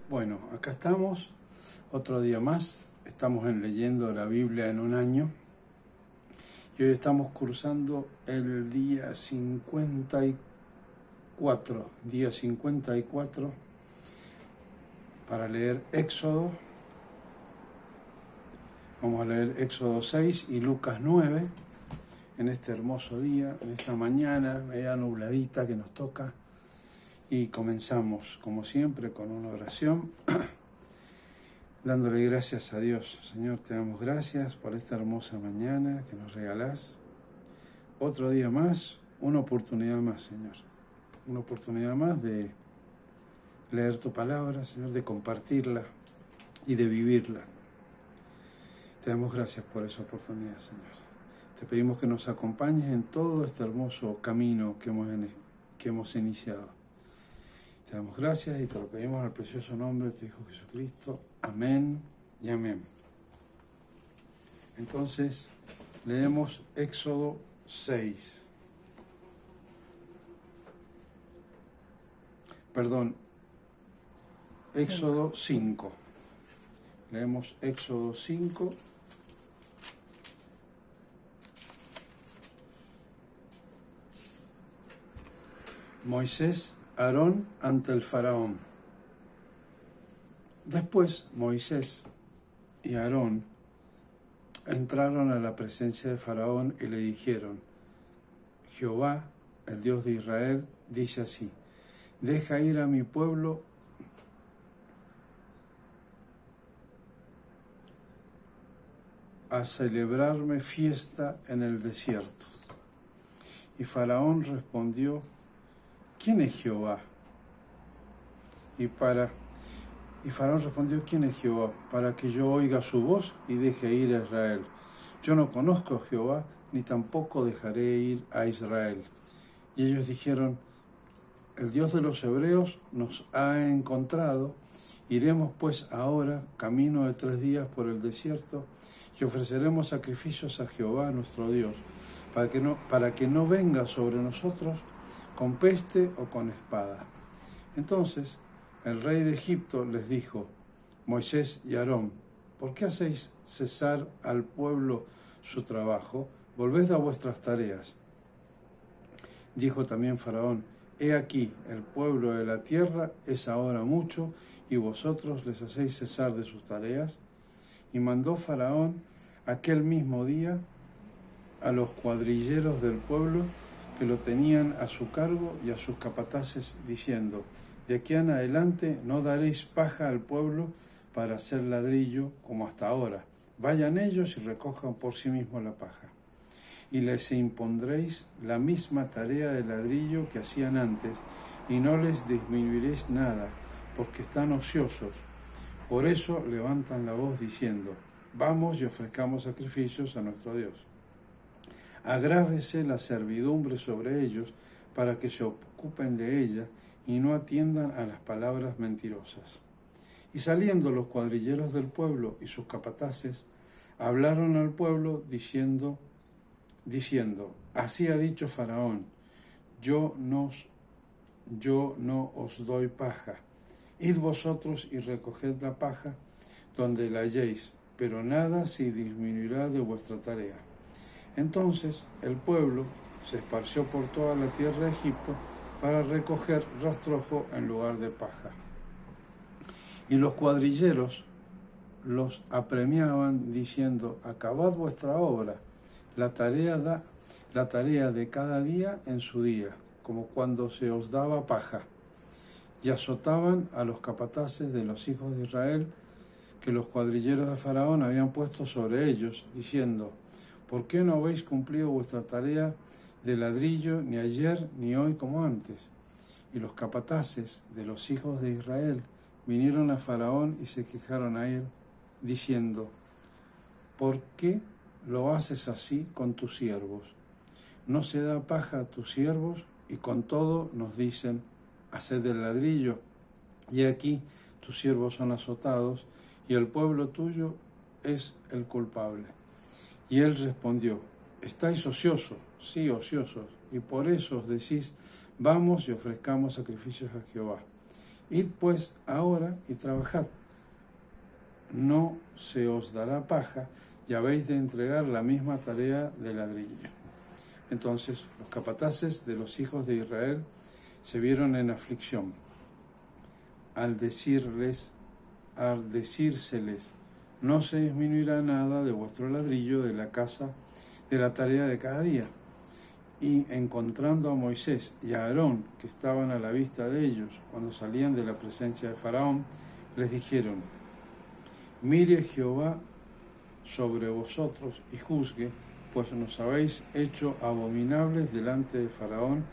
Bueno, acá estamos, otro día más. Estamos leyendo la Biblia en un año. Y hoy estamos cursando el día 54 para leer Éxodo. Vamos a leer Éxodo 6 y Lucas 9 en este hermoso día, en esta mañana media nubladita que nos toca. Y comenzamos, como siempre, con una oración, dándole gracias a Dios. Señor, te damos gracias por esta hermosa mañana que nos regalás. Otro día más, una oportunidad más, Señor. Una oportunidad más de leer tu palabra, Señor, de compartirla y de vivirla. Te damos gracias por esa oportunidad, Señor. Te pedimos que nos acompañes en todo este hermoso camino que hemos iniciado. Te damos gracias y te lo pedimos en el precioso nombre de tu Hijo Jesucristo. Amén y amén. Entonces, leemos Éxodo 6. Éxodo 5. Leemos Éxodo 5. Moisés, Aarón ante el faraón. Después Moisés y Aarón entraron a la presencia de faraón y le dijeron: Jehová, el Dios de Israel, dice así: deja ir a mi pueblo a celebrarme fiesta en el desierto. Y faraón respondió: ¿quién es Jehová? Y faraón respondió: ¿quién es Jehová? Para que yo oiga su voz y deje ir a Israel. Yo no conozco a Jehová, ni tampoco dejaré ir a Israel. Y ellos dijeron: el Dios de los hebreos nos ha encontrado. Iremos pues ahora, camino de 3 días por el desierto, y ofreceremos sacrificios a Jehová nuestro Dios, para que no venga sobre nosotros con peste o con espada. Entonces el rey de Egipto les dijo: Moisés y Aarón, ¿por qué hacéis cesar al pueblo su trabajo? Volved a vuestras tareas. Dijo también faraón: he aquí, el pueblo de la tierra es ahora mucho, y vosotros les hacéis cesar de sus tareas. Y mandó faraón aquel mismo día a los cuadrilleros del pueblo que lo tenían a su cargo y a sus capataces, diciendo: de aquí en adelante no daréis paja al pueblo para hacer ladrillo como hasta ahora. Vayan ellos y recojan por sí mismos la paja. Y les impondréis la misma tarea de ladrillo que hacían antes, y no les disminuiréis nada, porque están ociosos. Por eso levantan la voz diciendo: vamos y ofrezcamos sacrificios a nuestro Dios. Agrávese la servidumbre sobre ellos, para que se ocupen de ella y no atiendan a las palabras mentirosas. Y saliendo los cuadrilleros del pueblo y sus capataces, hablaron al pueblo diciendo: así ha dicho faraón, yo no os doy paja. Id vosotros y recoged la paja donde la halléis, pero nada se disminuirá de vuestra tarea. Entonces el pueblo se esparció por toda la tierra de Egipto para recoger rastrojo en lugar de paja. Y los cuadrilleros los apremiaban diciendo: acabad vuestra obra, la tarea de cada día en su día, como cuando se os daba paja. Y azotaban a los capataces de los hijos de Israel, que los cuadrilleros de faraón habían puesto sobre ellos, diciendo: ¿por qué no habéis cumplido vuestra tarea de ladrillo ni ayer ni hoy como antes? Y los capataces de los hijos de Israel vinieron a faraón y se quejaron a él, diciendo: ¿por qué lo haces así con tus siervos? ¿No se da paja a tus siervos? Y con todo nos dicen: haced el ladrillo. Y aquí tus siervos son azotados, y el pueblo tuyo es el culpable. Y él respondió: estáis ociosos, sí, ociosos, y por eso os decís: vamos y ofrezcamos sacrificios a Jehová. Id pues ahora y trabajad, no se os dará paja, y habéis de entregar la misma tarea de ladrillo. Entonces los capataces de los hijos de Israel se vieron en aflicción al decírseles, no se disminuirá nada de vuestro ladrillo de la casa, de la tarea de cada día. Y encontrando a Moisés y a Aarón, que estaban a la vista de ellos cuando salían de la presencia de Faraón, les dijeron: mire Jehová sobre vosotros y juzgue, pues nos habéis hecho abominables delante de Faraón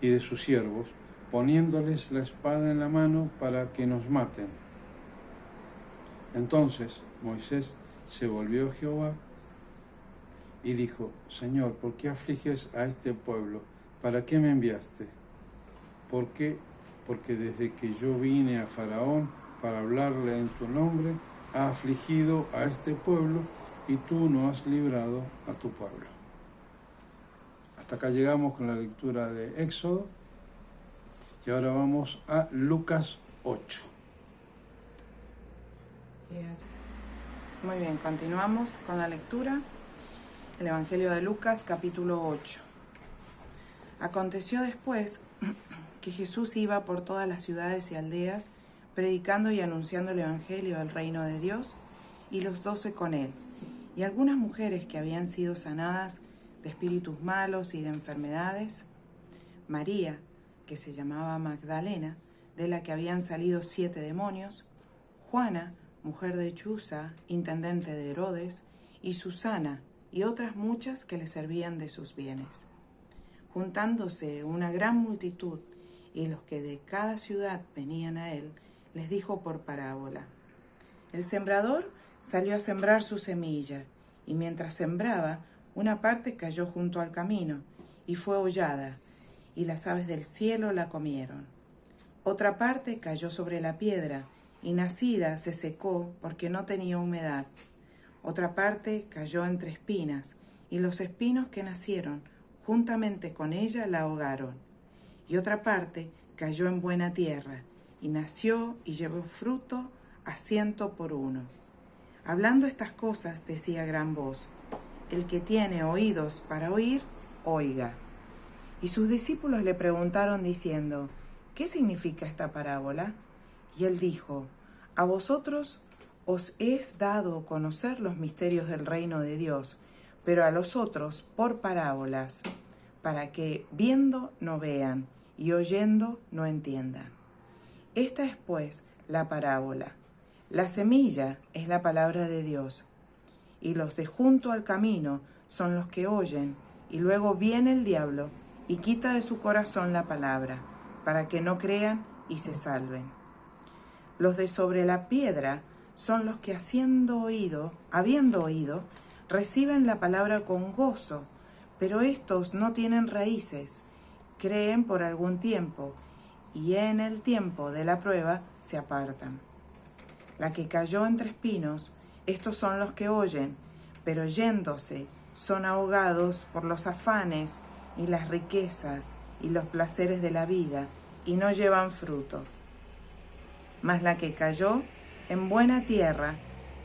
y de sus siervos, poniéndoles la espada en la mano para que nos maten. Entonces Moisés se volvió a Jehová y dijo: Señor, ¿por qué afliges a este pueblo? ¿Para qué me enviaste? ¿Por qué? Porque desde que yo vine a Faraón para hablarle en tu nombre, ha afligido a este pueblo y tú no has librado a tu pueblo. Hasta acá llegamos con la lectura de Éxodo y ahora vamos a Lucas 8. Muy bien, continuamos con la lectura. El Evangelio de Lucas, capítulo 8. Aconteció después que Jesús iba por todas las ciudades y aldeas, predicando y anunciando el Evangelio del reino de Dios, y los 12 con él, y algunas mujeres que habían sido sanadas de espíritus malos y de enfermedades. María, que se llamaba Magdalena, de la que habían salido 7 demonios. Juana, mujer de Chuza, intendente de Herodes, y Susana, y otras muchas que le servían de sus bienes. Juntándose una gran multitud, y los que de cada ciudad venían a él, les dijo por parábola: el sembrador salió a sembrar su semilla, y mientras sembraba, una parte cayó junto al camino, y fue hollada, y las aves del cielo la comieron. Otra parte cayó sobre la piedra, y nacida se secó porque no tenía humedad. Otra parte cayó entre espinas, y los espinos que nacieron juntamente con ella la ahogaron. Y otra parte cayó en buena tierra, y nació y llevó fruto a 100 por uno. Hablando estas cosas decía a gran voz: el que tiene oídos para oír, oiga. Y sus discípulos le preguntaron diciendo: ¿qué significa esta parábola? Y él dijo: a vosotros os es dado conocer los misterios del reino de Dios, pero a los otros por parábolas, para que viendo no vean y oyendo no entiendan. Esta es pues la parábola. La semilla es la palabra de Dios, y los de junto al camino son los que oyen, y luego viene el diablo y quita de su corazón la palabra, para que no crean y se salven. Los de sobre la piedra son los que habiendo oído, reciben la palabra con gozo, pero estos no tienen raíces, creen por algún tiempo, y en el tiempo de la prueba se apartan. La que cayó entre espinos, estos son los que oyen, pero yéndose son ahogados por los afanes y las riquezas y los placeres de la vida, y no llevan fruto. Mas la que cayó en buena tierra,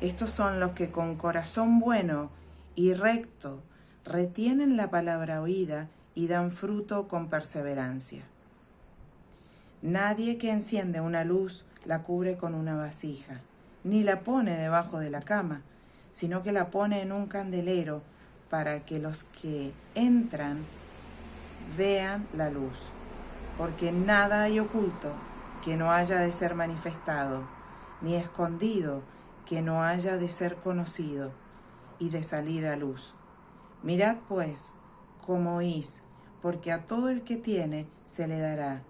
estos son los que con corazón bueno y recto retienen la palabra oída y dan fruto con perseverancia. Nadie que enciende una luz la cubre con una vasija, ni la pone debajo de la cama, sino que la pone en un candelero, para que los que entran vean la luz. Porque nada hay oculto que no haya de ser manifestado, ni escondido que no haya de ser conocido y de salir a luz. Mirad pues cómo oís, porque a todo el que tiene se le dará,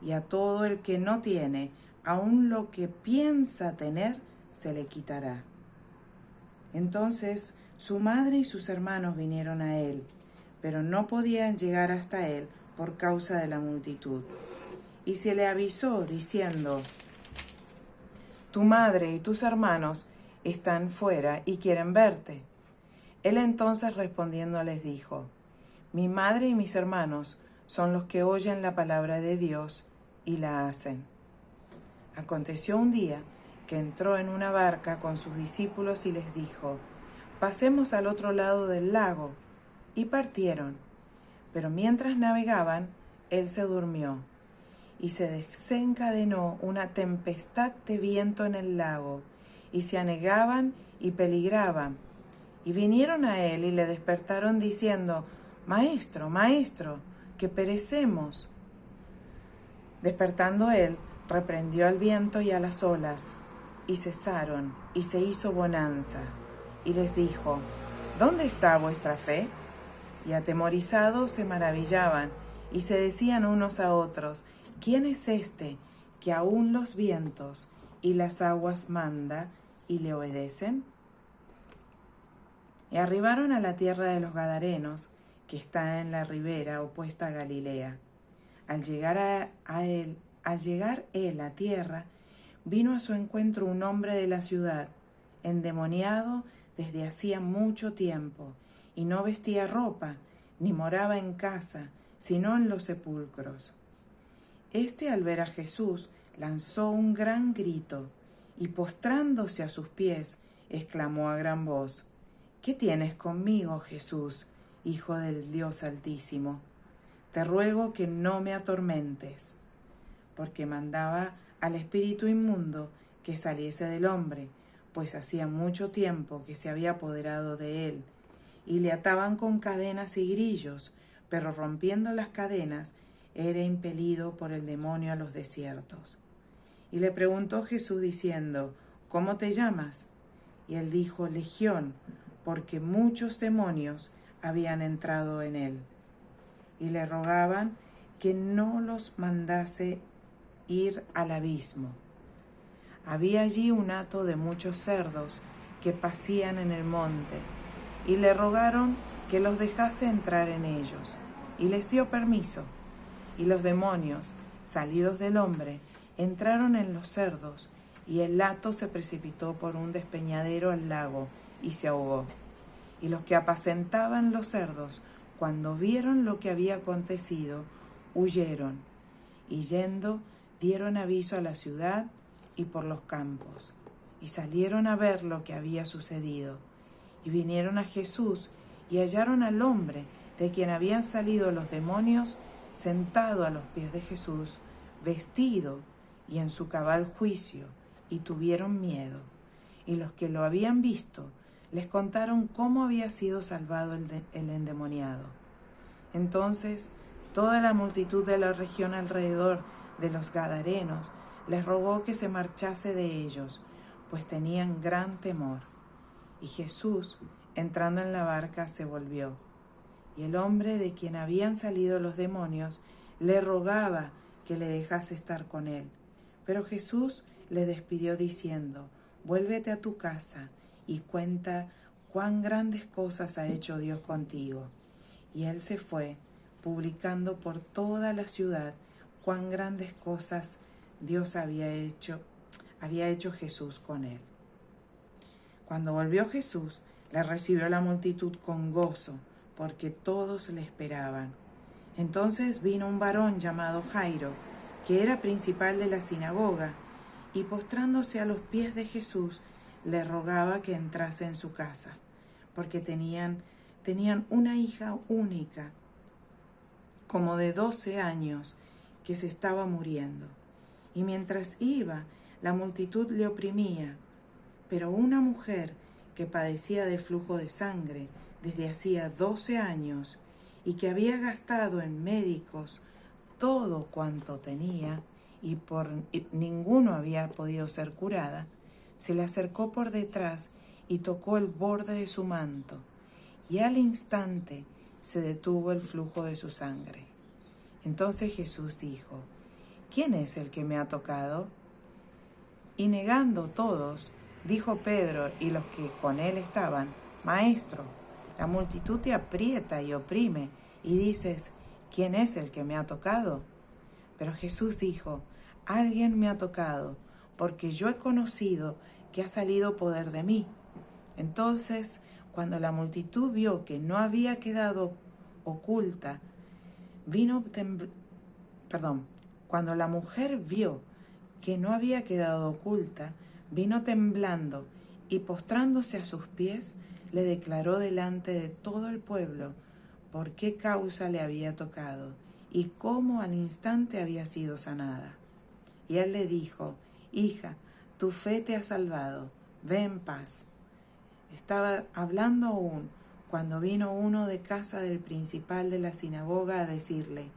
y a todo el que no tiene, aun lo que piensa tener, se le quitará. Entonces su madre y sus hermanos vinieron a él, pero no podían llegar hasta él por causa de la multitud. Y se le avisó diciendo: tu madre y tus hermanos están fuera y quieren verte. Él entonces respondiendo les dijo: mi madre y mis hermanos son los que oyen la palabra de Dios y la hacen. Aconteció un día que entró en una barca con sus discípulos y les dijo: «Pasemos al otro lado del lago». Y partieron. Pero mientras navegaban, él se durmió. Y se desencadenó una tempestad de viento en el lago, y se anegaban y peligraban. Y vinieron a él y le despertaron diciendo: «Maestro, maestro, que perecemos». Despertando él, reprendió al viento y a las olas, y cesaron, y se hizo bonanza. Y les dijo: «¿Dónde está vuestra fe?». Y atemorizados se maravillaban, y se decían unos a otros: «¿Quién es este que aún los vientos y las aguas manda y le obedecen?». Y arribaron a la tierra de los Gadarenos, que está en la ribera opuesta a Galilea. Al llegar él a tierra, vino a su encuentro un hombre de la ciudad, endemoniado desde hacía mucho tiempo, y no vestía ropa, ni moraba en casa, sino en los sepulcros. Este, al ver a Jesús, lanzó un gran grito, y postrándose a sus pies, exclamó a gran voz: «¿Qué tienes conmigo, Jesús, Hijo del Dios Altísimo? Te ruego que no me atormentes». Porque mandaba al espíritu inmundo que saliese del hombre, pues hacía mucho tiempo que se había apoderado de él, y le ataban con cadenas y grillos, pero rompiendo las cadenas, era impelido por el demonio a los desiertos. Y le preguntó Jesús diciendo: «¿Cómo te llamas?». Y él dijo: «Legión», porque muchos demonios habían entrado en él. Y le rogaban que no los mandase ir al abismo. Había allí un hato de muchos cerdos que pacían en el monte, y le rogaron que los dejase entrar en ellos, y les dio permiso. Y los demonios, salidos del hombre, entraron en los cerdos, y el hato se precipitó por un despeñadero al lago, y se ahogó. Y los que apacentaban los cerdos, cuando vieron lo que había acontecido, huyeron, y yendo dieron aviso a la ciudad y por los campos, y salieron a ver lo que había sucedido. Y vinieron a Jesús, y hallaron al hombre de quien habían salido los demonios, sentado a los pies de Jesús, vestido y en su cabal juicio, y tuvieron miedo. Y los que lo habían visto les contaron cómo había sido salvado el endemoniado. Entonces toda la multitud de la región alrededor de los Gadarenos les rogó que se marchase de ellos, pues tenían gran temor. Y Jesús, entrando en la barca, se volvió. Y el hombre de quien habían salido los demonios le rogaba que le dejase estar con él. Pero Jesús le despidió diciendo: «Vuélvete a tu casa y cuenta cuán grandes cosas ha hecho Dios contigo». Y él se fue, publicando por toda la ciudad cuán grandes cosas Dios había hecho Jesús con él. Cuando volvió Jesús, le recibió la multitud con gozo, porque todos le esperaban. Entonces vino un varón llamado Jairo, que era principal de la sinagoga, y postrándose a los pies de Jesús, le rogaba que entrase en su casa, porque tenían una hija única, como de 12 años, que se estaba muriendo. Y mientras iba, la multitud le oprimía. Pero una mujer que padecía de flujo de sangre desde hacía 12 años y que había gastado en médicos todo cuanto tenía y por ninguno había podido ser curada, se le acercó por detrás y tocó el borde de su manto, y al instante se detuvo el flujo de su sangre. Entonces Jesús dijo: «¿Quién es el que me ha tocado?». Y negando todos, dijo Pedro y los que con él estaban: «Maestro, la multitud te aprieta y oprime, y dices: ¿quién es el que me ha tocado?». Pero Jesús dijo: «Alguien me ha tocado, porque yo he conocido que ha salido poder de mí». Entonces, cuando la multitud vio que no había quedado oculta, cuando la mujer vio que no había quedado oculta, vino temblando y postrándose a sus pies, le declaró delante de todo el pueblo por qué causa le había tocado y cómo al instante había sido sanada. Y él le dijo: hija, tu fe te ha salvado, ve en paz. Estaba hablando aún cuando vino uno de casa del principal de la sinagoga a decirle: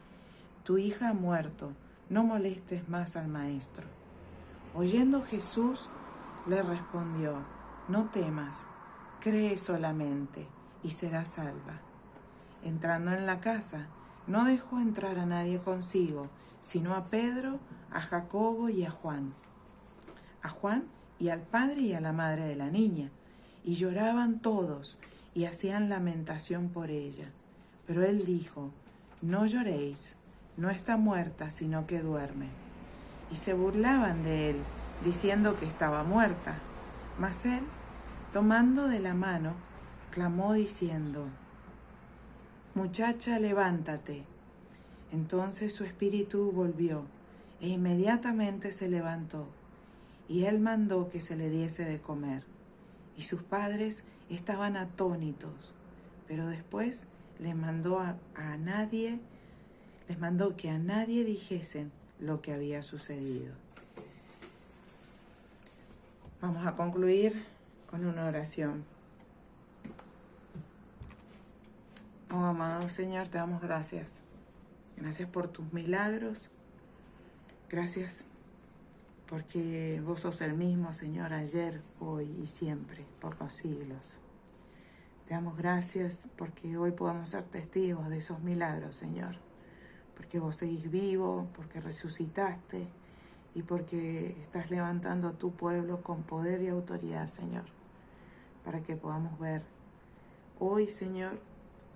tu hija ha muerto, no molestes más al maestro. Oyendo Jesús, le respondió: no temas, cree solamente y serás salva. Entrando en la casa, no dejó entrar a nadie consigo, sino a Pedro, a Jacobo y a Juan y al padre y a la madre de la niña, y lloraban todos y hacían lamentación por ella. Pero él dijo: no lloréis, no está muerta, sino que duerme. Y se burlaban de él, diciendo que estaba muerta. Mas él, tomando de la mano, clamó diciendo: muchacha, levántate. Entonces su espíritu volvió, e inmediatamente se levantó, y él mandó que se le diese de comer. Y sus padres estaban atónitos, pero después les mandó que a nadie dijesen lo que había sucedido. Vamos a concluir con una oración. Oh, amado Señor, te damos gracias. Gracias por tus milagros. Gracias porque vos sos el mismo, Señor, ayer, hoy y siempre, por los siglos. Te damos gracias porque hoy podamos ser testigos de esos milagros, Señor. Porque vos seguís vivo, porque resucitaste y porque estás levantando a tu pueblo con poder y autoridad, Señor, para que podamos ver hoy, Señor,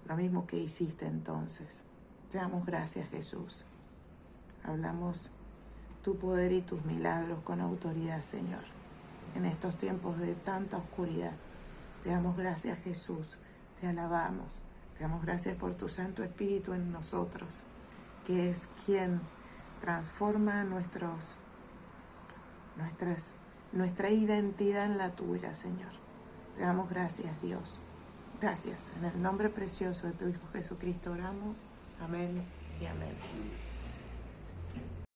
lo mismo que hiciste entonces. Te damos gracias, Jesús. Hablamos tu poder y tus milagros con autoridad, Señor, en estos tiempos de tanta oscuridad. Te damos gracias, Jesús. Te alabamos. Te damos gracias por tu Santo Espíritu en nosotros, que es quien transforma nuestra identidad en la tuya, Señor. Te damos gracias, Dios. Gracias. En el nombre precioso de tu Hijo Jesucristo oramos. Amén y amén.